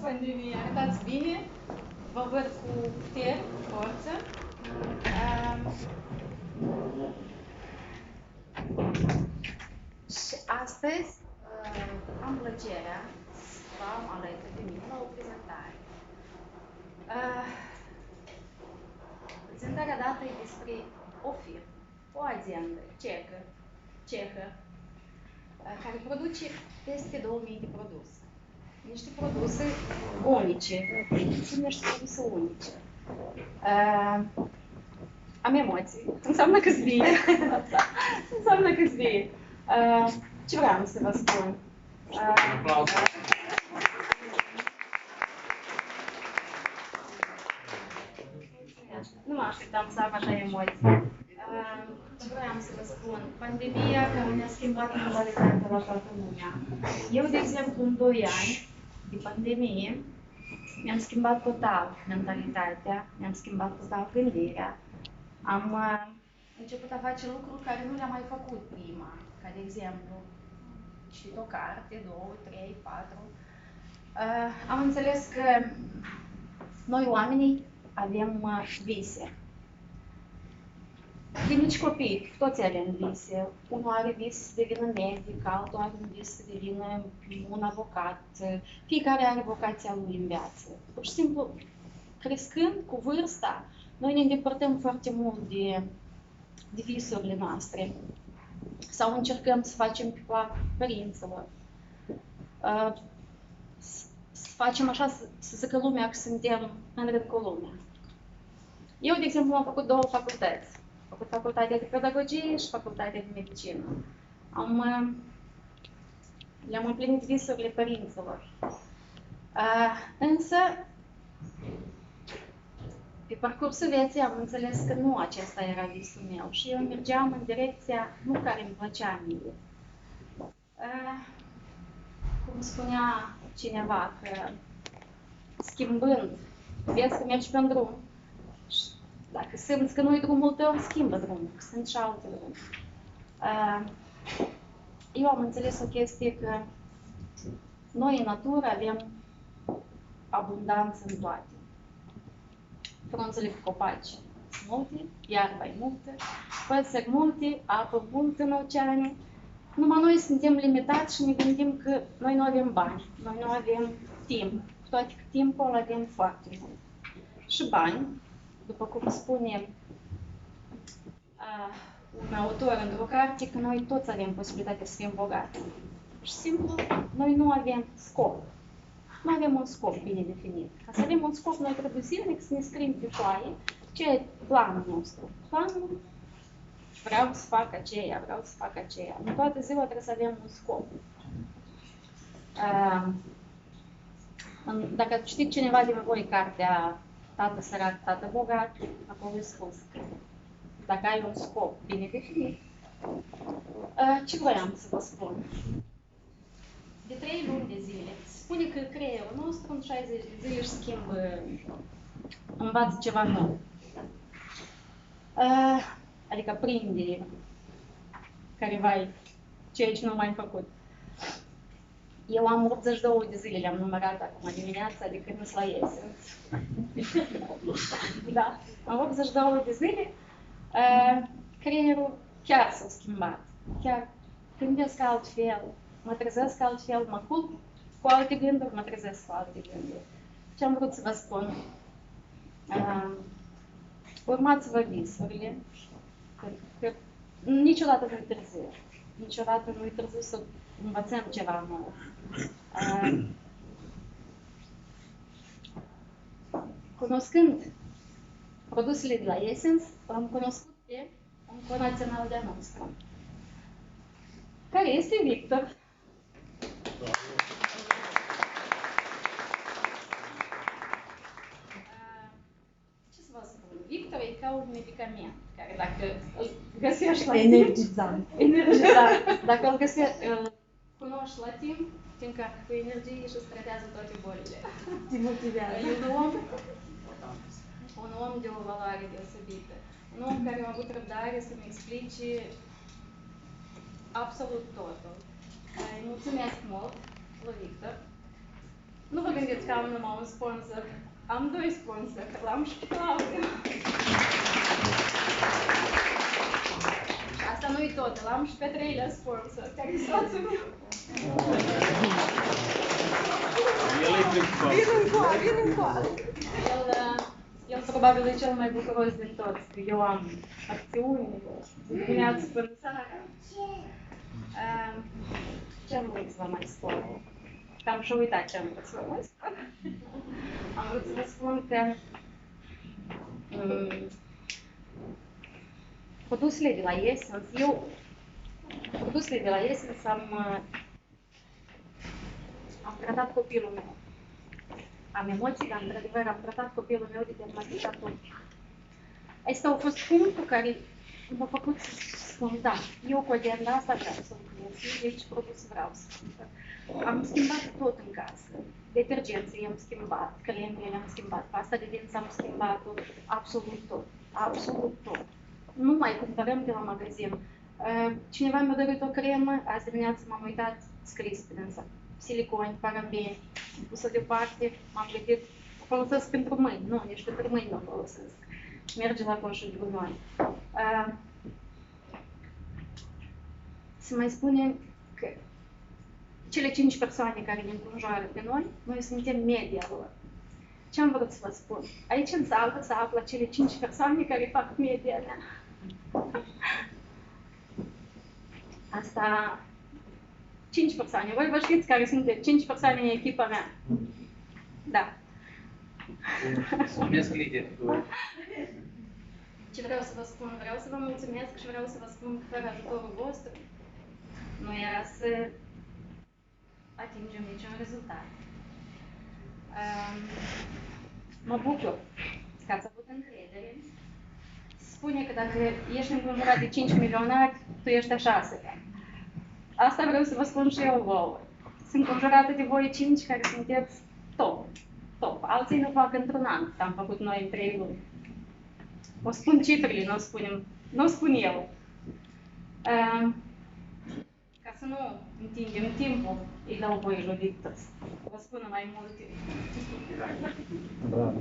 pandemie. Arătați bine, vă văd cu putere, cu forță. Și astăzi am plăcerea să vă am alături de mine la o prezentare. Prezentarea dată e despre o firmă, o agendă cehă, care produce peste 2000 de produse. Niște produse unice, niște produse unice. Am emoții, înseamnă că-s bine. Înseamnă că-s bine. Ce vreau să vă spun? Nu mă așteptam să am așa emoții. Ce vreau să vă spun? Pandemia care ne-a schimbat mentalitatea la toată lumea. Eu, de exemplu, în 2 ani de pandemie, mi-am schimbat total mentalitatea, mi-am schimbat total gândirea. Am început a face lucruri care nu le-am mai făcut prima, ca de exemplu, citit o carte, 2, 3, 4. Am înțeles că noi oamenii avem vise. De mici copii, toți avem vise. Unul are vis să devină medic, altul are un vis să devină un avocat. Fiecare are vocația lui în viață. Pur și simplu, crescând cu vârsta, noi ne îndepărtăm foarte mult de visurile noastre. Sau încercăm să facem pe plac părinților. Să facem așa, să zică lumea că suntem în rând cu lumea. Eu, de exemplu, am făcut 2 facultăți. Am făcut facultatea de pedagogie și facultatea de medicină. Le-am împlinit visurile părinților. Însă, pe parcursul vieții am înțeles că nu acesta era visul meu și eu mergeam în direcția nu care îmi plăcea mie. Cum spunea cineva, că schimbând, vezi că mergi pe un drum și dacă simți că nu-i drumul tău, schimbă drumul, că sunt și alte drumuri. Eu am înțeles o chestie că noi în natură avem abundanță în toate. Frunzele cu copaci sunt multe, iarba e multă, păsări multe, apă multă în oceane. Numai noi suntem limitați și ne gândim că noi nu avem bani, noi nu avem timp, toate că timpul îl avem foarte mult. Și bani, după cum spune un autor într-o carte, că noi toți avem posibilitatea să fim bogați. Și simplu, noi nu avem scop. Nu avem un scop bine definit. Ca să avem un scop, noi trebuie zilnic să ne scriem pe foaie ce e planul nostru. Planul, vreau să fac aceea, vreau să fac aceea. În toată ziua trebuie să avem un scop. Dacă știți cineva din voi cartea Tată sărac, tată bogat, acolo e spus că dacă ai un scop bine definit, ce voiam să vă spun? De 3 luni de zile, spune că creierul nostru în 60 de zile își schimbă, învață ceva nou. Adică prinde careva ceea ce nu am mai făcut. Eu am 82 de zile, le-am numărat acum dimineața, de când la Essence. Da, am 82 de zile, creierul chiar s-a schimbat. Chiar gândesc altfel, mă trezesc altfel, mă culp cu alte gânduri, mă trezesc cu alte gânduri. Ce am vrut să vă spun? Urmați-vă visurile, că niciodată nu-i târziu. Niciodată nu-i târziu să învățăm ceva nou. Cunoscând produsele de la Essence, am cunoscut pe un conațional de-a nostru, care este Victor. Ce să vă spun? Victor e ca un medicament, care dacă îl găsești la timp... Energizant. Dacă îl cunoști la timp, te încarcă cu energie și îți tratează toate bolile. Te motivează. E un om de o valoare deosebită. Un om care a avut răbdare să-mi explice absolut totul. Îi mulțumesc mult lui Victor. Nu vă gândiți că am numai un sponsor. Am doi sponsori, l-am și pe Claudiu. Și asta nu-i tot, l-am și pe treilea sponsor, care e soțul meu. Vin încoa. El probabil e cel mai bucuros din toți, că eu am acțiuni, dimineața până seara. Ce am vrut să vă mai spun? Că am și uitat ce am vrut să vă mai spun. Am vrut să vă spun că produsele de la Essence, produsele de la Essence am tratat copilul meu. Am emoții, dar într-adevăr am tratat copilul meu de dermatită atopică. Asta a fost punctul care m-a făcut să spun, da, eu cu aderna asta vreau să lucrez, deci produs vreau să cumpăr. Am schimbat tot în casă. Detergenții am schimbat, cremele am schimbat, pasta de dinți am schimbat-o, absolut tot, absolut tot. Nu mai cumpărăm de la magazin. Cineva mi-a dorit o cremă, azi dimineață m-am uitat, scris pe dânsa. Siliconi, parabeni, pusă deoparte, m-am gândit, o folosesc pentru mâini, nu, nici pentru mâini nu o folosesc. Merge la coșul de gunoi. Se mai spune că cele 5 persoane care ne înconjoară pe noi suntem media lor. Ce am vrut să vă spun? Aici în sală se află cele 5 persoane care fac media mea. Asta 5 persoane. Voi vă știți care sunt 5 persoane în echipa mea. Da. Mulțumesc, Lidia. Ce vreau să vă spun? Vreau să vă mulțumesc și vreau să vă spun că fără ajutorul vostru nu era să atingem niciun rezultat. Mă bucur că ați avut încredere. Spune că dacă ești înconjurat de 5 milionari, tu ești a 6-lea. Asta vreau să vă spun și eu vouă. Sunt înconjurată de voi 5 care sunteți top. Top. Alții nu fac într-un an, că am făcut noi în 3 luni. O spun cifrele, nu o spun eu. Ca să nu întingem timpul, îi dau voi lui Victor. Vă spun mai multe. Bravo.